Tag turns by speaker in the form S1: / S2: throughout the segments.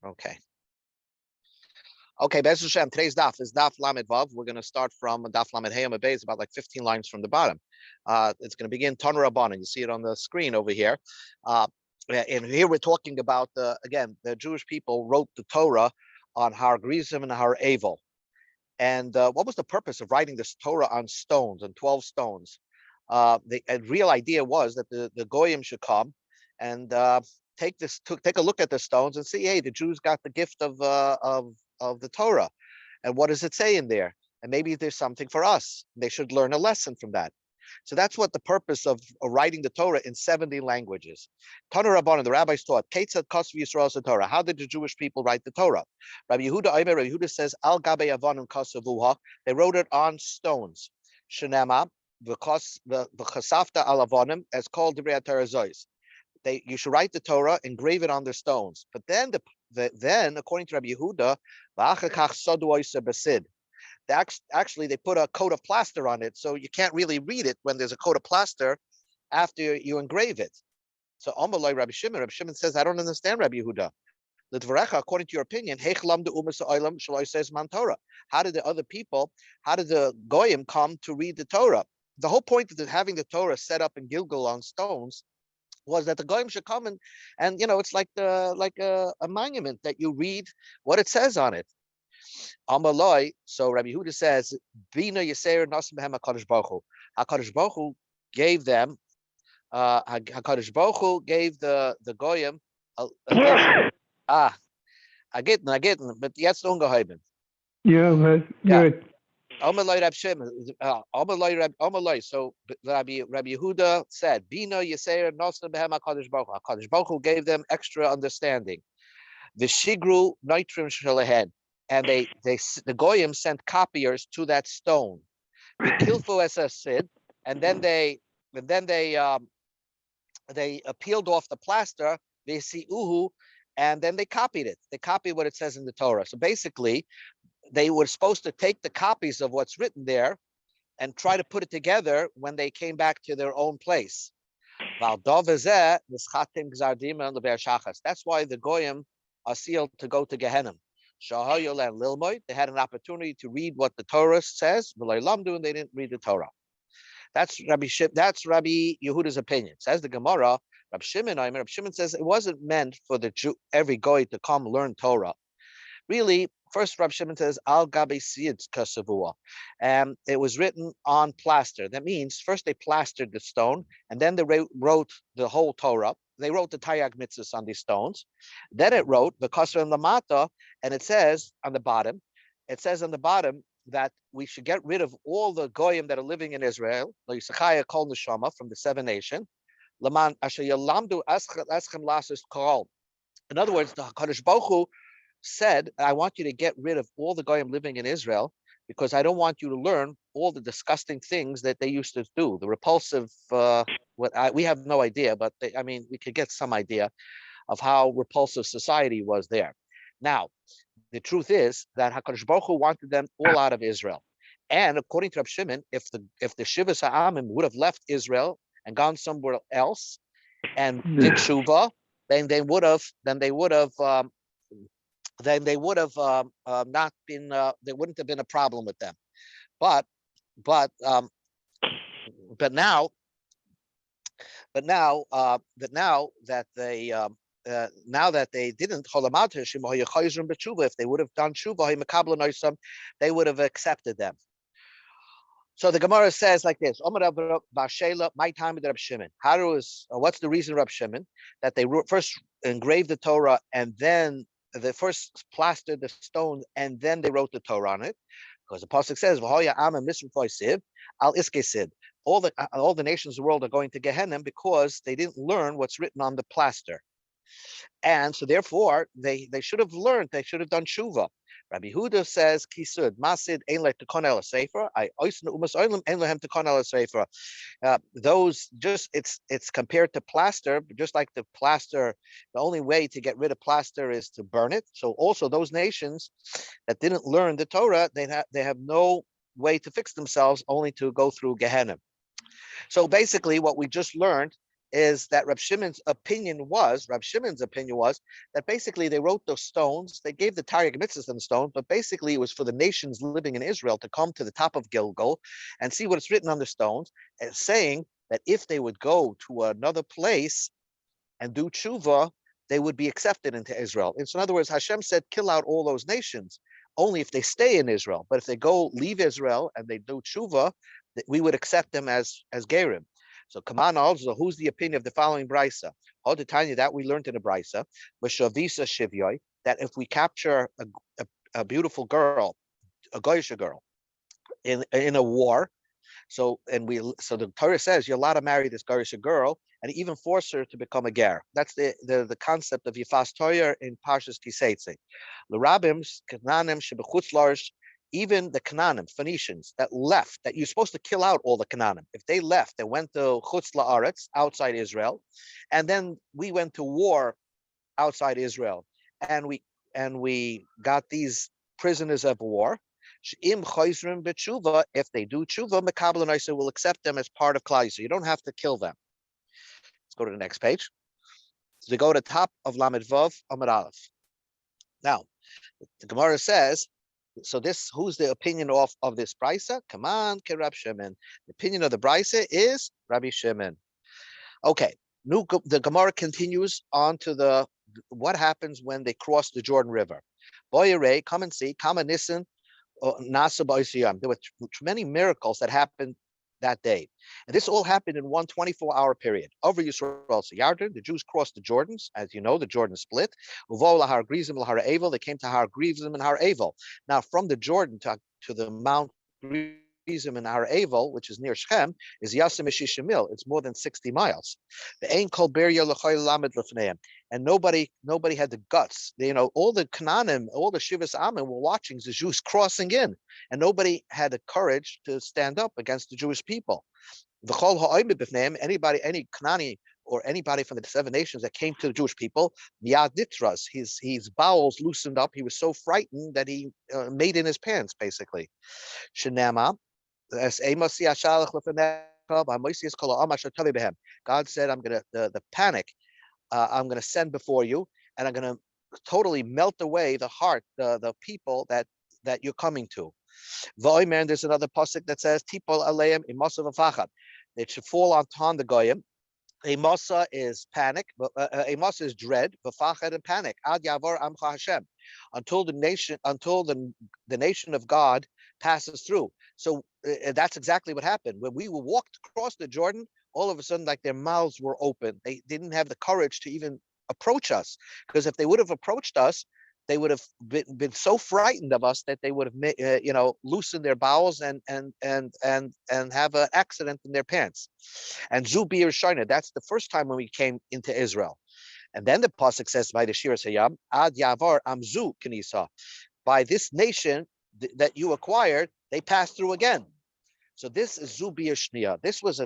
S1: Okay. Okay, Be'ez Hashem, today's daf is daf Lamed Vav. We're going to start from daf Lamed Hey Amud Beis, about like 15 lines from the bottom. It's going to begin Tanur Rabbanan. You see it on the screen over here. And here we're talking about, again, the Jewish people wrote the Torah on Har Grizim and Har Evel. And what was the purpose of writing this Torah on stones, on 12 stones? The real idea was that the Goyim should come and take a look at the stones and see, hey, the Jews got the gift of the Torah, and what does it say in there? And maybe there's something for us. They should learn a lesson from that. So that's what the purpose of writing the Torah in 70 languages. Tanur Rabbanan, the rabbis taught, Ketzad Kosv Yisrael Torah. How did the Jewish people write the Torah? Rabbi Yehuda says, Al Gabe Avonim Kosavuha. They wrote it on stones. Shenema v'chasafta al Avonim, as called Divrei Torah Zois. You should write the Torah, engrave it on the stones. But then, then according to Rabbi Yehuda, actually they put a coat of plaster on it, so you can't really read it when there's a coat of plaster after you engrave it. So Amalai Rabbi Shimon says, I don't understand Rabbi Yehuda. According to your opinion, how did the other people, how did the Goyim come to read the Torah? The whole point of having the Torah set up in Gilgal on stones was that the Goyim should come and it's like a monument that you read what it says on it. Amaloi, so Rabbi Yehuda says, Bina Yisrael Nasim Behem HaKadosh Baruch Hu. HaKadosh Baruch Hu gave them, HaKadosh Baruch Hu gave the Goyim I get, but jetzt ungeheben.
S2: Yeah, but good.
S1: Amaloi Rab Shimon, Amaloi. So Rabbi Yehuda said, Bina Yisrael Nasim Behem HaKadosh Baruch Hu. HaKadosh Baruch Hu gave them extra understanding. The Shigru Neitrim Shalehen. And the Goyim sent copiers to that stone. The Kilfu as a Sid, and then they peeled off the plaster. They see Uhu, and then they copied it. They copied what it says in the Torah. So basically, they were supposed to take the copies of what's written there and try to put it together when they came back to their own place. That's why the Goyim are sealed to go to Gehenna. They had an opportunity to read what the Torah says, and they didn't read the Torah. That's Rabbi Yehuda's opinion. Says the Gemara, Rabbi Shimon says it wasn't meant for every goy to come learn Torah. Really, first Rabbi Shimon says Al Gabe Sid Kasavua, and it was written on plaster. That means first they plastered the stone, and then they wrote the whole Torah. They wrote the Tayag Mitzvahs on these stones. Then it wrote the Kasra and Lamata, and it says on the bottom that we should get rid of all the Goyim that are living in Israel, from the seven nations. In other words, the Kadosh Baruch Hu said, I want you to get rid of all the Goyim living in Israel, because I don't want you to learn all the disgusting things that they used to do, the repulsive, we have no idea, but we could get some idea of how repulsive society was there. Now, the truth is that HaKadosh Baruch Hu wanted them all out of Israel. And according to Rab Shimon, if the Shivas Ha'amim would have left Israel and gone somewhere else and did tshuva, then they would have not been. There wouldn't have been a problem with them. But now that they didn't, if they would have done tshuva, they would have accepted them. So the Gemara says like this: my time with Rab Shimon. What's the reason, Rab Shimon, that they first engraved the Torah and then they first plastered the stone and then they wrote the Torah on it? Because the pasuk says, all the nations of the world are going to Gehenna because they didn't learn what's written on the plaster. And so therefore, they should have learned, they should have done tshuva. Rabbi Yehuda says, Kisud, Masid, Ein Lech Tekon El Sefer, I Oisn Umas Oilim, Ein Lehem Tekon El Sefer. Those just, it's compared to plaster, but just like the plaster, the only way to get rid of plaster is to burn it. So also those nations that didn't learn the Torah, they have no way to fix themselves, only to go through Gehenna. So basically what we just learned is that Rab Shimon's opinion was that basically they wrote those stones, they gave the Taryag mitzvahs on the stones, but basically it was for the nations living in Israel to come to the top of Gilgal and see what's written on the stones, and saying that if they would go to another place and do tshuva, they would be accepted into Israel. And so in other words, Hashem said, kill out all those nations only if they stay in Israel. But if they leave Israel and they do tshuva, we would accept them as gerim. So Kaman also, who's the opinion of the following brisa? Tanya, that we learned in the brisa, Vashavisa Shivyoi, that if we capture a beautiful girl, a Goyish girl, in a war, so the Torah says you're allowed to marry this Garisha girl and even force her to become a ger. That's the concept of Yifas Torah in Parshas Kiseitze. The Rabbims, Kananim, Shebechutz, even the Canaanim, Phoenicians that left, that you're supposed to kill out all the Canaanim. If they left, they went to Chutz La'aretz, outside Israel, and then we went to war outside Israel, and we got these prisoners of war. If they do tshuva, Mekabel and Isa will accept them as part of Klal. So you don't have to kill them. Let's go to the next page. So they go to the top of Lamed Vav Amud Aleph. Now, the Gemara says, so who's the opinion of this brisa? Come on, Rab Shimon. The opinion of the brisa is Rabbi Shimon. Okay, the Gemara continues on to what happens when they cross the Jordan River. Boyere, come and see, Kama Nissen. There were many miracles that happened that day. And this all happened in one 24-hour period. Over Yisrael, the Jews crossed the Jordans. As you know, the Jordan split. They came to Har Grizim and Har Avel. Now, from the Jordan to the Mount Grizim and Har Avel, which is near Shechem, is Yasim Mil. It's more than 60 miles. The Ein Kol Beria L'Choy Lamed L'Fneim. And nobody had the guts. All the Canaanim, all the Shivas Amin were watching the Jews crossing in, and nobody had the courage to stand up against the Jewish people. Anybody, any Canaani or anybody from the 7 nations that came to the Jewish people, Miyaditras, his bowels loosened up. He was so frightened that he made in his pants, basically. Shenama, God said, I'm gonna the panic. I'm going to send before you, and I'm going to totally melt away the heart, the people that you're coming to. There's another pasuk that says, "Tipol aleim imasa v'fachad." It should fall on the goyim. Imasa is panic, imasa is dread, v'fachad and panic. Ad yavar amcha Hashem, until the nation of God passes through. So that's exactly what happened. When we walked across the Jordan, all of a sudden, like their mouths were open. They didn't have the courage to even approach us, because if they would have approached us, they would have been so frightened of us that they would have, loosened their bowels and have an accident in their pants. And Zubir Shina, that's the first time when we came into Israel. And then the pasuk says, by the Shir Hayam, Ad Yavar Amzu Kanisa, by this nation that you acquired, they passed through again. So this is Zubir Shnia. This was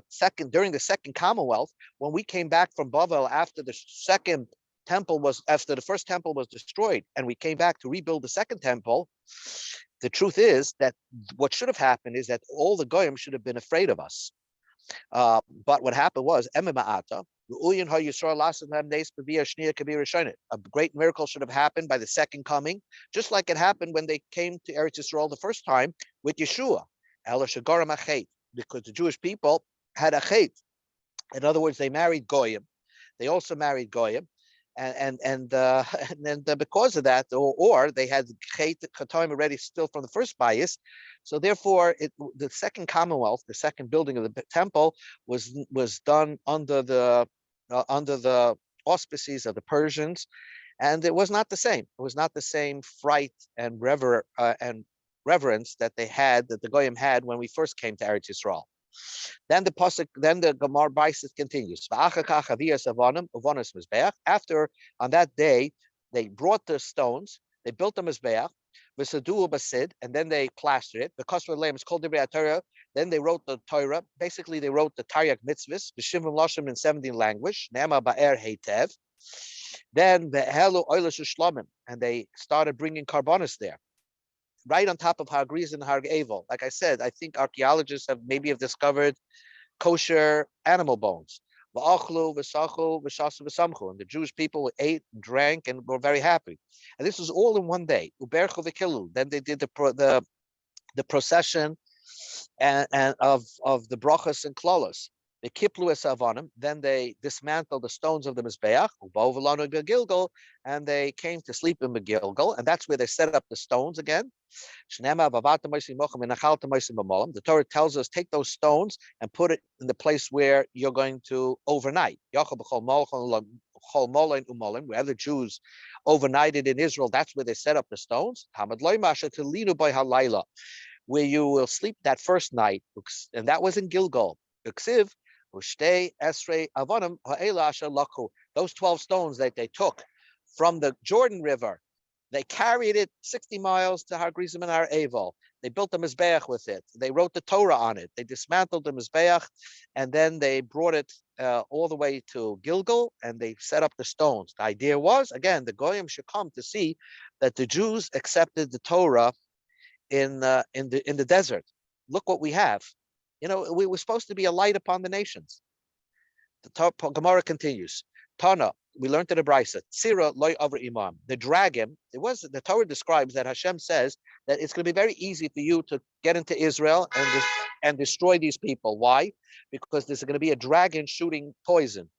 S1: during the second Commonwealth, when we came back from Bavel after the first temple was destroyed, and we came back to rebuild the second temple. The truth is that what should have happened is that all the goyim should have been afraid of us. But what happened was, a great miracle should have happened by the second coming, just like it happened when they came to Eretz Yisrael the first time with Yeshua. Because the Jewish people had a chet. In other words, they married goyim. They also married goyim, and then because of that, or they had chet kataim already still from the first bias. So therefore, the second Commonwealth, the second building of the temple, was done under the auspices of the Persians, and it was not the same. It was not the same fright and reverence that the goyim had when we first came to Eretz Yisrael. Then the Gemara Baisis continues. After, on that day, they brought the stones, they built the mizbeach, and then they plastered it. Because of the lamb, it's called Divrei Torah. Then they wrote the Torah. Basically, they wrote the Taryag mitzvahs, b'shivim lashon in 17 language, Nema ba'er heitev. Then the Helu Oilish Shlomim, and they started bringing carbonis there, right on top of Har Griz and Har Avel. Like I said, I think archaeologists have discovered kosher animal bones. And the Jewish people ate, drank, and were very happy. And this was all in one day. Then they did the procession and of the brachas and klolos. The kiplu esavonim. Then they dismantled the stones of the mizbeach, Gilgal, and they came to sleep in Gilgal, and that's where they set up the stones again. The Torah tells us take those stones and put it in the place where you're going to overnight. Where the Jews overnighted in Israel, that's where they set up the stones. Where you will sleep that first night, and that was in Gilgal. Those 12 stones that they took from the Jordan River, they carried it 60 miles to Har Grizim and Har Eval. They built the Mizbeach with it. They wrote the Torah on it. They dismantled the Mizbeach, and then they brought it all the way to Gilgal, and they set up the stones. The idea was, again, the Goyim should come to see that the Jews accepted the Torah in the desert. Look what we have. We were supposed to be a light upon the nations. The Gemara continues. Tana, we learned in the Brisa, Tzira loy over imam. The dragon, the Torah describes that Hashem says that it's going to be very easy for you to get into Israel and destroy these people. Why? Because there's going to be a dragon shooting poison.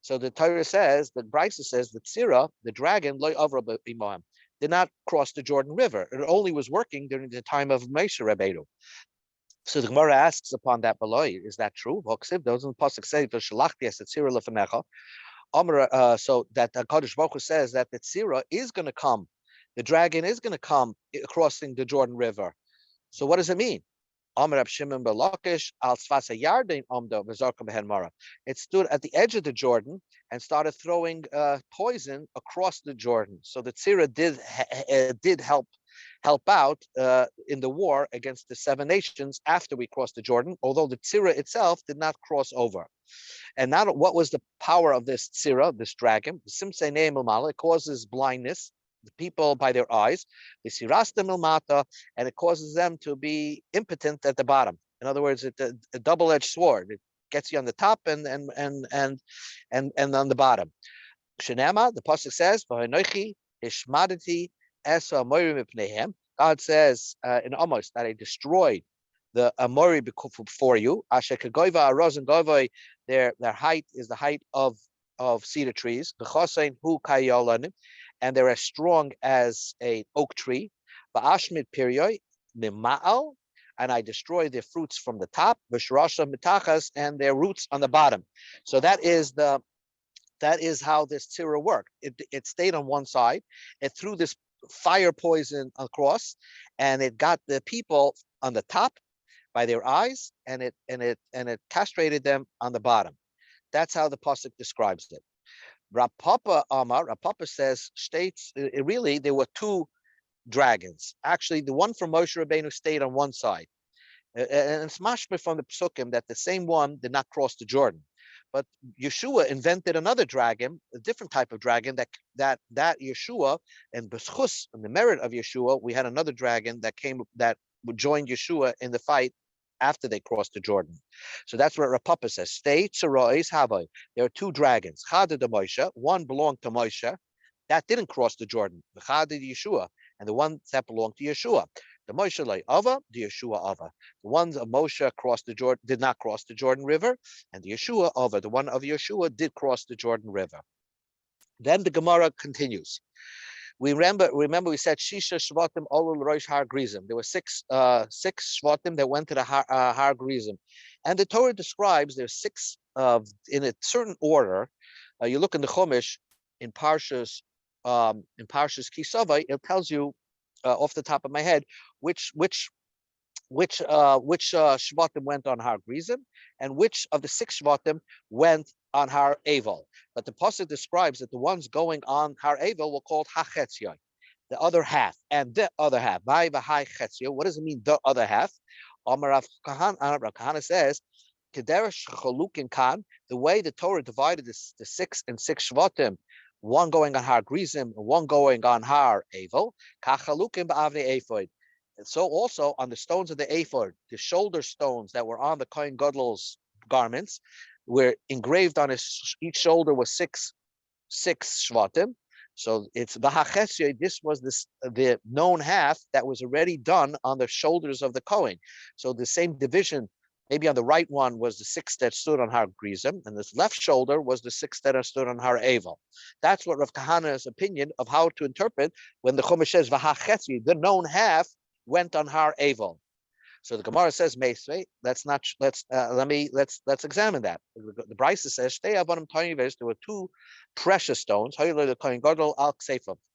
S1: So the Torah says, the Brisa says that Tzira, the dragon, loy over imam, did not cross the Jordan River. It only was working during the time of Moshe Rabbeinu. So the Gemara asks upon that below, is that true? Doesn't the pasuk say so that Kadosh Baruch Hu says that the Tzira is going to come, the dragon is going to come crossing the Jordan River. So what does it mean? It stood at the edge of the Jordan and started throwing poison across the Jordan. So the Tzira did help out in the war against the 7 nations after we crossed the Jordan, although the Tzira itself did not cross over. And now, what was the power of this Tzira, this dragon? It causes blindness, the people by their eyes, and it causes them to be impotent at the bottom. In other words, it's a double-edged sword. It gets you on the top and on the bottom. Shenema, the pasuk says, God says in Amos that I destroyed the Amori before you. Their height is the height of cedar trees. And they're as strong as an oak tree. And I destroy their fruits from the top, and their roots on the bottom. So that is how this tzira worked. It stayed on one side. It threw this fire poison across, and it got the people on the top by their eyes, and it castrated them on the bottom. That's how the pasuk describes it. Rapapa states really there were 2 dragons. Actually, the one from Moshe Rabbeinu stayed on one side, and it's mashma from the psukim that the same one did not cross the Jordan. But Yeshua invented another dragon, a different type of dragon that Yeshua, and b'schus, and the merit of Yeshua, we had another dragon that joined Yeshua in the fight after they crossed the Jordan. So that's what Rapapa says. Stay tzerois havai. There are 2 dragons. Chada de Moshe, one belonged to Moshe, that didn't cross the Jordan. Chada de Yeshua, and the one that belonged to Yeshua. The Moshe lay Ava, the Yeshua Ava. The ones of Moshe did not cross the Jordan River, and the Yeshua Ava, the one of Yeshua, did cross the Jordan River. Then the Gemara continues. We remember we said Shisha Shvatim Olul Rosh Har Grizim. There were 6 Shvatim that went to the Har Grizim, and the Torah describes there's 6 in a certain order. You look in the Chumash in Parshas Kisavai, it tells you off the top of my head which Shvatim went on Har Grizim and which of the 6 Shvatim went on Har Eval. But the pasuk describes that the ones going on Har Eval were called Hachetziyah, the other half, and the other half. What does it mean, the other half? Rav Kahana says, the way the Torah divided the 6 and 6 Shvatim, one going on Har Grizim and one going on Har Eval, and so also on the stones of the ephod, the shoulder stones that were on the Kohen Gadol's garments, where engraved on each shoulder was six shvatim. So it's v'hachesya. This was the known half that was already done on the shoulders of the Kohen. So the same division. Maybe on the right one was the six that stood on Har Grizim, and this left shoulder was the six that stood on Har Evel. That's what Rav Kahana's opinion of how to interpret when the Chumash says v'hachesya, the known half went on Har Evel. So the Gemara says, "Meisvei." Let's examine that. The Brisa says, there were two precious stones.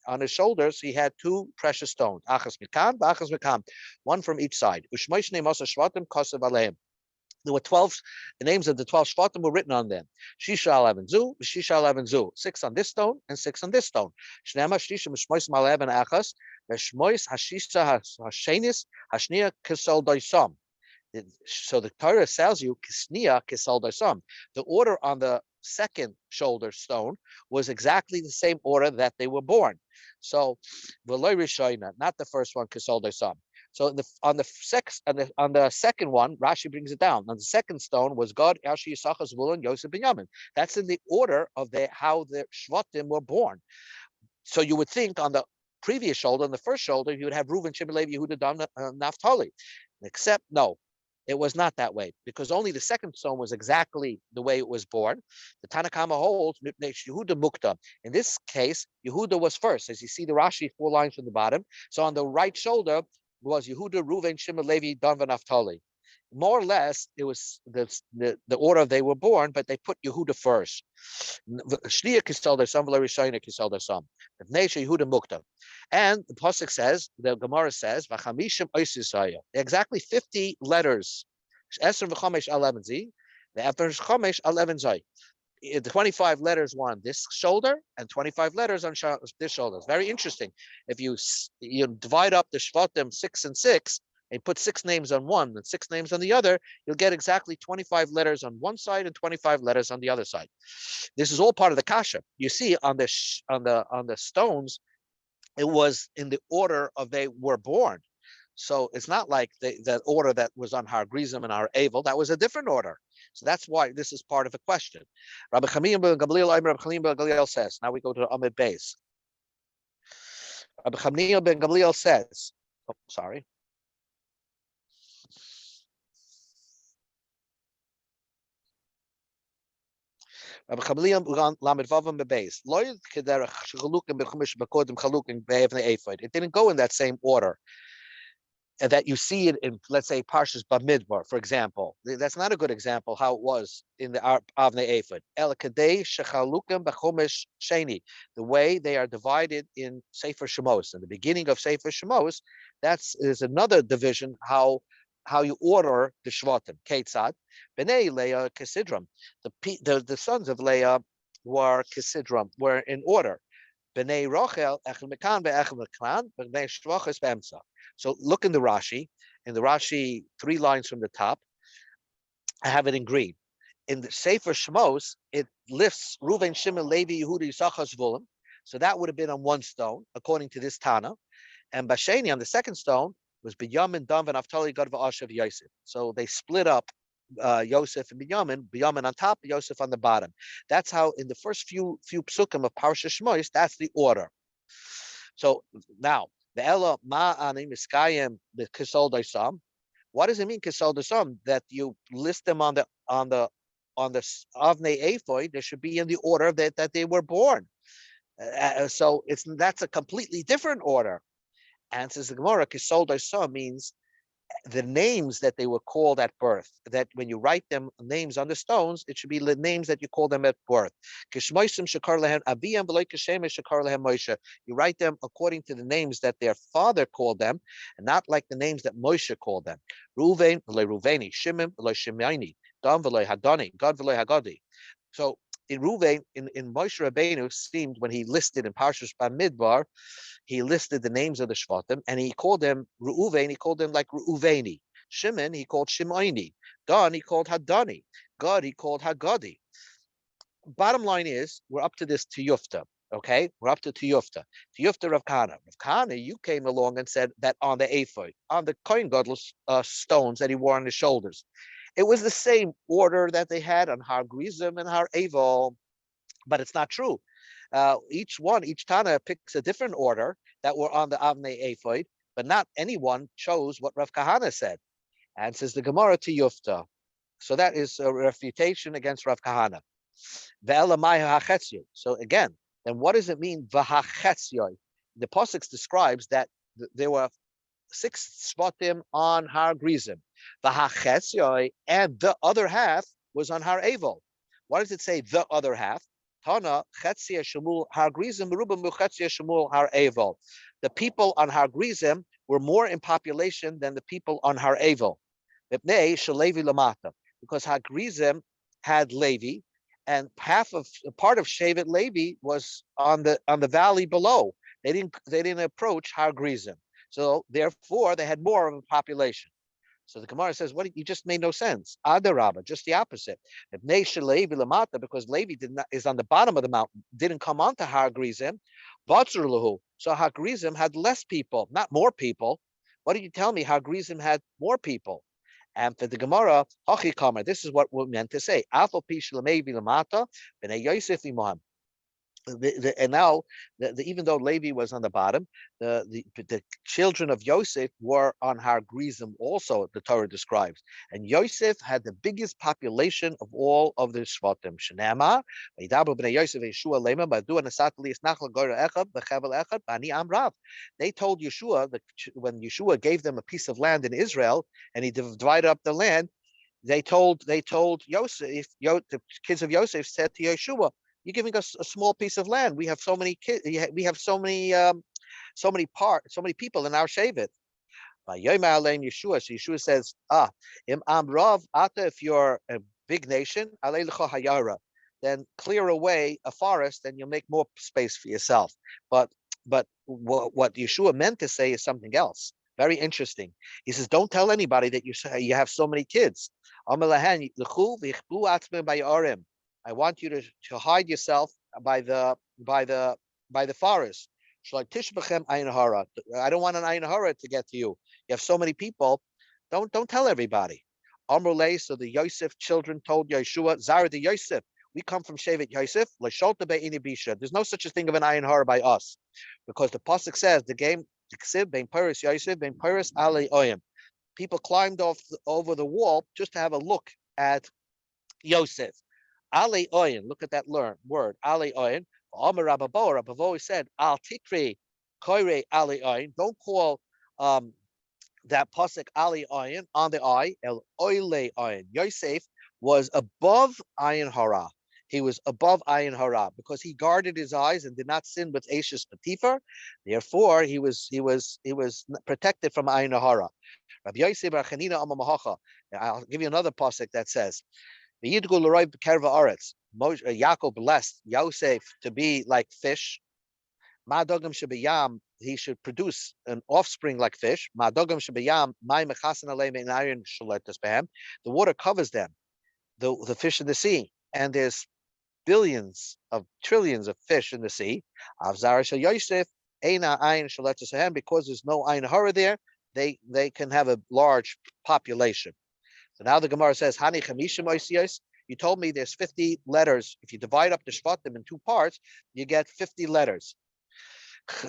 S1: On his shoulders, he had two precious stones. One from each side. There were 12, the names of the 12 Shvatim were written on them. Shisha 11 zu, Shisha 11 zu. 6 on this stone and 6 on this stone. Shnema Shisha Mishmois Malev and Achas, Mishmois Hashisha Hashenis, Hashnia Kisol Doisam. So the Torah tells you Kisnia Kisol Doisam. The order on the second shoulder stone was exactly the same order that they were born. So Veloy Rishoina, not the first one, Kisol Doisam. So on the second one, Rashi brings it down. On the second stone was God, Ashi Yisachar, Zvulun, Yosef, Binyamin. That's in the order of how the Shvatim were born. So you would think on the previous shoulder, on the first shoulder, you would have Reuven, Shimon, Levi, Yehuda, Dan, Naphtali. Except no, it was not that way, because only the second stone was exactly the way it was born. The Tanakama holds Yehuda Mukta. In this case, Yehuda was first, as you see the Rashi 4 lines from the bottom. So on the right shoulder was Yehuda, Reuven, Shimon, Levi, Dan, Naphtali. More or less, it was the order they were born, but they put Yehuda first. Shnia Kisel Dasam, V'Larishayna Kisel Dasam. Nesha Yehuda Mukta. And the pasuk says, the Gemara says, V'Chamishim Oisisaya. Exactly 50 letters. Esr V'Chamesh 11 Z. The Efer Chamesh 11 Zay. The 25 letters were on this shoulder and 25 letters on this shoulder. It's very interesting. If you divide up the Shvatim 6 and 6 and put 6 names on one and 6 names on the other, you'll get exactly 25 letters on one side and 25 letters on the other side. This is all part of the kasha. You see on the stones, it was in the order of they were born. So it's not like the order that was on Har Grizim and Har Evel. That was a different order. So that's why this is part of the question. Rabbi Chamim ben Gamliel says, now we go to Amid Beis. Rabbi Chamim ben Gamliel says, sorry. Rabbi Chamim Lamed Vavam Bebeis. It didn't go in that same order that you see it in, let's say, Parshas Bamidbar, for example. That's not a good example how it was in the Avnei Ephod. El Kadei Shechalukim B'Chumash Sheni. The way they are divided in Sefer Shemos. In the beginning of Sefer Shemos, is another division how you order the Shvatim. Ketzad. Bnei Leah Kesidram. The sons of Leah were Kesidram, were in order. Bnei Rochel Echel Mekan Be'echel Mekan Bnei Shvachas Be'emsa. So look in the Rashi. In the Rashi, 3 lines from the top, I have it in green. In the Sefer Shemos, it lists Reuven, Shimon, Levi, Yehuda, Yisachar, Zvulun. So that would have been on one stone, according to this Tana. And Basheni, on the second stone, was Binyamin, Dan, and Naphtali, Gad, V'Asher, Yosef. So they split up Yosef and Binyamin on top, Yosef on the bottom. That's how in the first few psukim of Parsha Shemos, that's the order. So now, the Ella Ma'ani Miskayim the Kisol Daisam. What does it mean Kisol Daisam? That you list them on the Avnei Ephod, they should be in the order that they were born. So that's a completely different order. And says the Gemara, Kisol Daisam means the names that they were called at birth, that when you write them names on the stones, it should be the names that you call them at birth. You write them according to the names that their father called them, and not like the names that Moshe called them. Ruvain, Ruveni, Shimon, Shimoni, Dan, Hadani, Gad, Hagadi. So in Ruvain, in Moshe Rabbeinu, seemed when he listed in Parshas Bamidbar, he listed the names of the Shvatim, and he called them Reuven, he called them like Reuveni. Shimon, he called Shimoni. Dan, he called Hadani. Gad, he called Hagadi. Bottom line is, we're up to this Tiyufta, okay? We're up to Tiyufta. Tiyufta Rav Kahana. Rav Kahana, you came along and said that on the ephod, on the Kohen Gadol's stones that he wore on his shoulders, It was the same order that they had on Har Grizim and Har Evel, but it's not true. Each Tana picks a different order that were on the Avnei Ephod, but not anyone chose what Rav Kahana said. And says the Gemara to Yufta. So that is a refutation against Rav Kahana. So again, then what does it mean? The Pasuk describes that there were 6 Shvatim on Har Grizim. And the other half was on Har Evel. Why does it say the other half? Tana Chetzia Shemul Har Grizim Merubim Chetzia Shemul Har Evel. The people on Har Grizim were more in population than the people on Har Evel. Because Har Grizim had Levi, and part of Shevet Levi was on the valley below. They didn't approach Har Grizim. So therefore, they had more of a population. So the Gemara says, "What? You just made no sense." Adarabba, just the opposite. Because Levi is on the bottom of the mountain, didn't come onto Har Grizim. So Har Grizim had less people, not more people. What did you tell me? Har Grizim had more people. And for the Gemara, this is what we're meant to say. And now, even though Levi was on the bottom, the children of Yosef were on Har Grizim also, the Torah describes. And Yosef had the biggest population of all of the Shvatim. They told Yeshua that when Yeshua gave them a piece of land in Israel and he divided up the land, they told Yosef, the kids of Yosef said to Yeshua, "You're giving us a small piece of land. We have so many kids. We have so many people in our shevet." By Yoma Alein Yeshua, so Yeshua says, Im Am Rav Ata, if you're a big nation, Alei L'cha Hayara, then clear away a forest, and you'll make more space for yourself. But what Yeshua meant to say is something else. Very interesting. He says, don't tell anybody that you have so many kids. I want you to hide yourself by the forest. I don't want an ayin hara to get to you. You have so many people. Don't tell everybody. Amrulay, so the Yosef children told Yeshua, Zara the Yosef, we come from Shevet Yosef. There's no such a thing of an ayin hara by us, because the pasuk says the game people climbed over the wall just to have a look at Yosef. Ale Oyin, look at that word. Ale Oyin. Amar Rababo said, Al Tikri Koire Ale Oyin. Don't call that pasuk Ali Oyin on the eye. El Oile Oyin. Yosef was above Ayin Hara. He was above Ayin Hara because he guarded his eyes and did not sin with Ashes Patifer. Therefore, he was protected from Ayin Hara. Rabbi Yosef Bar Chanina Amamahacha. I'll give you another pasuk that says, Yaakov blessed Yosef to be like fish. He should produce an offspring like fish. The water covers them, the fish in the sea, and there's trillions of fish in the sea. Because there's no ayin hara there, they can have a large population. So now the Gemara says, Hani chamishim oisiyos. You told me there's 50 letters. If you divide up the Shvatim in 2 parts, you get 50 letters.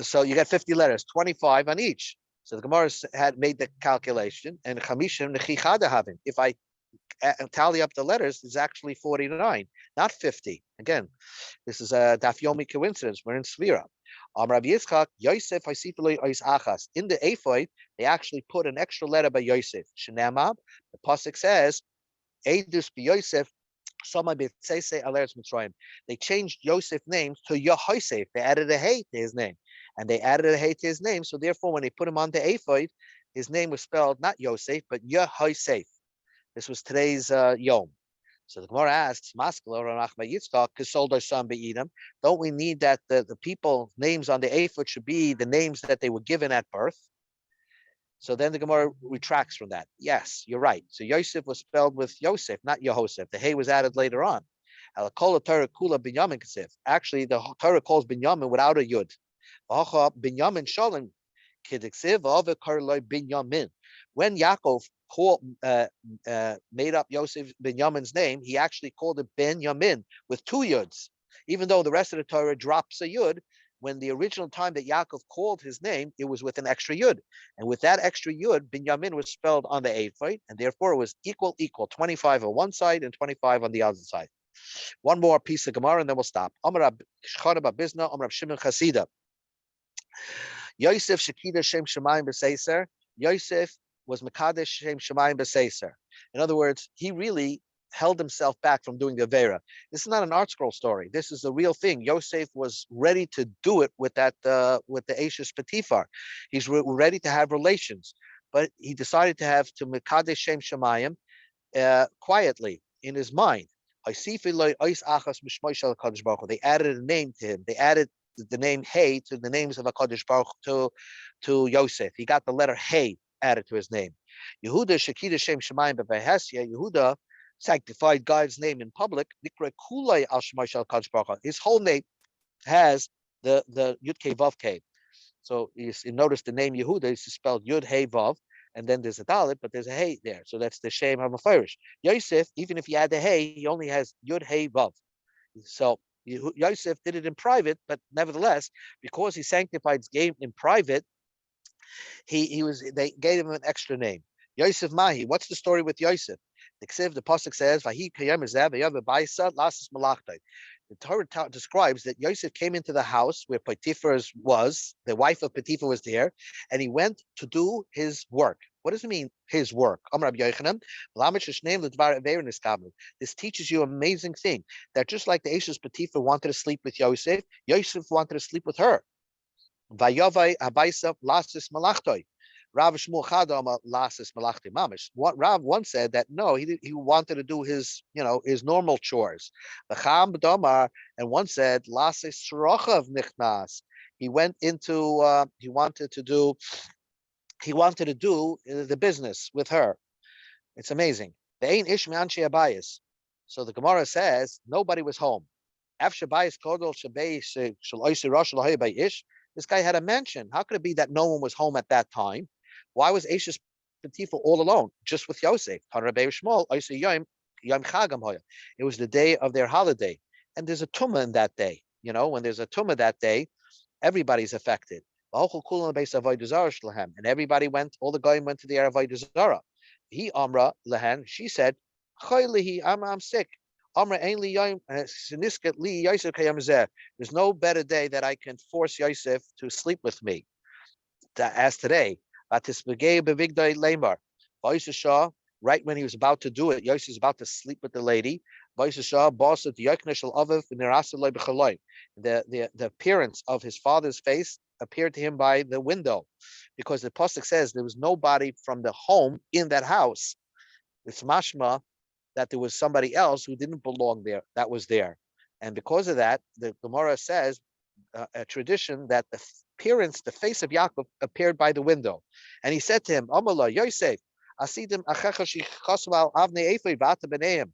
S1: So you get 50 letters, 25 on each. So the Gemara had made the calculation, and chamishim nechichada having. If I tally up the letters, it's actually 49, not 50. Again, this is a Daf Yomi coincidence. We're in Svira. Rabbi Yitzchak, Yosef Achas. In the Ephod, they actually put an extra letter by Yosef. Shenema, the pasuk says, Eidus Yosef. They changed Yosef's name to Yehoshef. They added a hey to his name, and they added a hey to his name. So therefore, when they put him on the Ephod, his name was spelled not Yosef but Yehoshef. This was today's Yom. So the Gemara asks, don't we need that the people names on the ephod should be the names that they were given at birth? So then the Gemara retracts from that. Yes, you're right. So Yosef was spelled with Yosef, not Yehosef. The hey was added later on. Actually, the Torah calls Binyamin without a yud. Binyamin Shalom. When Yaakov made up Yosef ben Yamin's name, he actually called it Ben Yamin with two yuds, even though the rest of the Torah drops a yud. When the original time that Yaakov called his name, it was with an extra yud, and with that extra yud, Ben Yamin was spelled on the ephod, and therefore it was equal, 25 on one side and 25 on the other side. One more piece of Gemara, and then we'll stop. Amar Rab Shchana Babizna, Amar Rab Shimon Chasida. Yosef Shekida Shem Shemayim B'Seiser. Yosef was Mekadesh Shem Shemayim B'Seiser. In other words, he really held himself back from doing the Avera. This is not an art scroll story. This is the real thing. Yosef was ready to do it with that with the Ashes Patifar. He's ready to have relations, but he decided to have to Mekadesh Shem Shemayim quietly in his mind. They added a name to him. They added the name Hey to the names of HaKadosh Baruch to Yosef. He got the letter Hey added to his name. Yehuda Shekida Shem Shemayim B'Vehesya. Yehuda sanctified God's name in public. His whole name has the Yud Kei Vav Kei. So you notice the name Yehuda is spelled Yud Hey Vav, and then there's a Dalit, but there's a Hey there. So that's the Shem HaMafarish. Yosef, even if you add the Hey, he only has Yud Hey Vav. So Yosef did it in private, but nevertheless, because he sanctified his game in private, they gave him an extra name. Yosef Mahi. What's the story with Yosef? The pasuk says, "Vahi kayem lasas malachtai." The Torah describes that Yosef came into the house where Potiphar was. The wife of Potiphar was there, and he went to do his work. What does it mean, his work? This teaches you an amazing thing, that just like the Ashes Potiphar wanted to sleep with Yosef, Yosef wanted to sleep with her. Vayavai habaisa lasis malachtoi. Rav Shmuel Chadam lasis malachti mamish. What Rav once said that no, he wanted to do his his normal chores. The Cham B'Domar, and one said lasis srochav nichnas. He went into he wanted to do the business with her. It's amazing. They ain't ish me'anshi abayis. So the Gemara says nobody was home. After bayis kodol shabei shel oisi rosh lahay by ish. This guy had a mansion. How could it be that no one was home at that time? Why was Ashes Potiphar all alone, just with Yosef? It was the day of their holiday, and there's a tumah in that day. When there's a tumah that day, everybody's affected. And everybody went. All the guys went to the Avodah Zarah. He Amra Lehan. She said, I'm sick. There's no better day that I can force Yosef to sleep with me as today. Right when he was about to do it, Yosef is about to sleep with the lady. The appearance of his father's face appeared to him by the window, because the pasuk says there was nobody from the home in that house. It's mashma that there was somebody else who didn't belong there that was there, and because of that, the Gemara says a tradition that the face of Yaakov appeared by the window, and he said to him, "Amala Yosef, asidim achecha shichasval avnei ephod v'ata b'neim."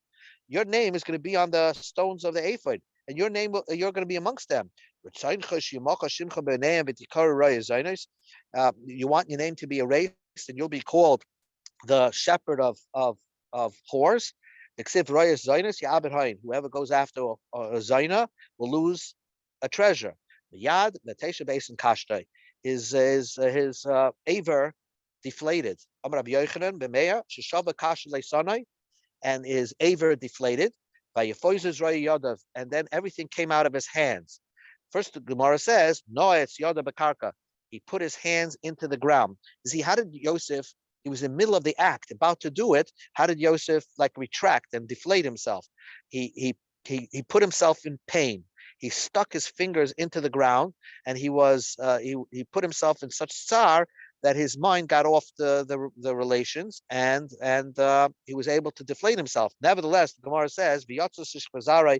S1: Your name is going to be on the stones of the ephod, and you're going to be amongst them. You want your name to be erased, and you'll be called the shepherd of whores. Whoever goes after a zayna will lose a treasure. Yad Natesha Basin Kashtay. His aver deflated. And his aver deflated. And then everything came out of his hands. First, the Gemara says, "No, it's Yoda Bakarka." He put his hands into the ground. See, how did Yosef? He was in the middle of the act, about to do it. How did Yosef retract and deflate himself? He put himself in pain. He stuck his fingers into the ground, and he put himself in such tsar that his mind got off the relations, and he was able to deflate himself. Nevertheless, the Gemara says, the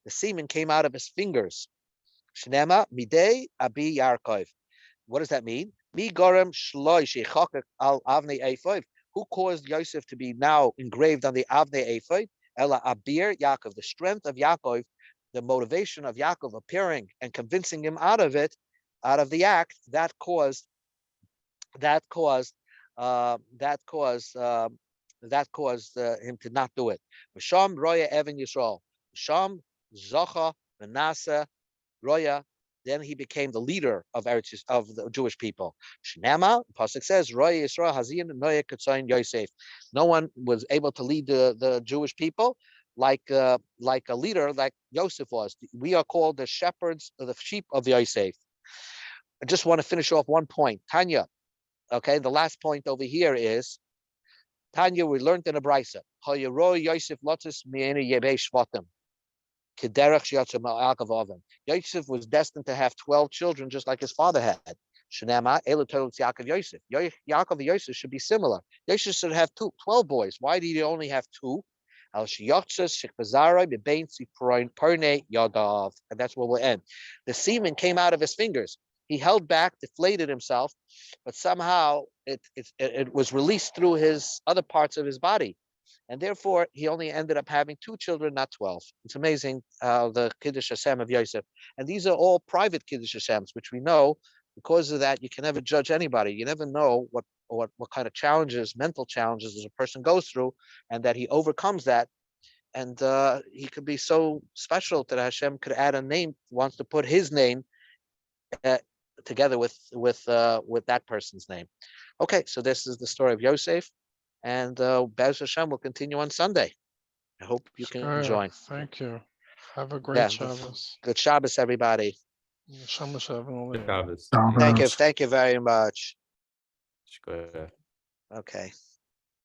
S1: semen came out of his fingers. Shnema midei abi yarkov. What does that mean? Mi gorem shloi shechakak al avnei ephod. Who caused Yosef to be now engraved on the avnei ephod? Ela abir Yaakov. The strength of Yaakov, the motivation of Yaakov appearing and convincing him out of the act, that caused that caused him to not do it. Sham Roya Evan Yisrael. Sham Zocha Manasseh Roya. Then he became the leader of the Jewish people. Shnema, Pasuk says, Roya Yisrael Hazin Noya Ketzayin Yosef. No one was able to lead the Jewish people like a leader like Yosef was. We are called the shepherds of the sheep of Yosef. I just want to finish off one point. Tanya, okay, the last point over here is Tanya, we learned in a brisa. Yosef lotus shvatim. Yosef was destined to have 12 children, just like his father had. Shnema, Yaakov Yosef. Yaakov and Yosef should be similar. Yosef should have 12 boys. Why did he only have 2? And that's where we'll end. The semen came out of his fingers. He held back, deflated himself, but somehow it was released through his other parts of his body. And therefore, he only ended up having 2 children, not 12. It's amazing the Kiddush Hashem of Yosef. And these are all private Kiddush Hashems, which we know because of that, you can never judge anybody. You never know what kind of challenges, mental challenges, a person goes through, and that he overcomes that. And he could be so special that Hashem could add a name, wants to put his name together with that person's name. Okay, so this is the story of Yosef. And Bez Hashem will continue on Sunday. I hope you can join.
S3: Thank you. Have a great Shabbos.
S1: Good Shabbos, everybody.
S3: Shabbos.
S1: Thank you very much. Okay.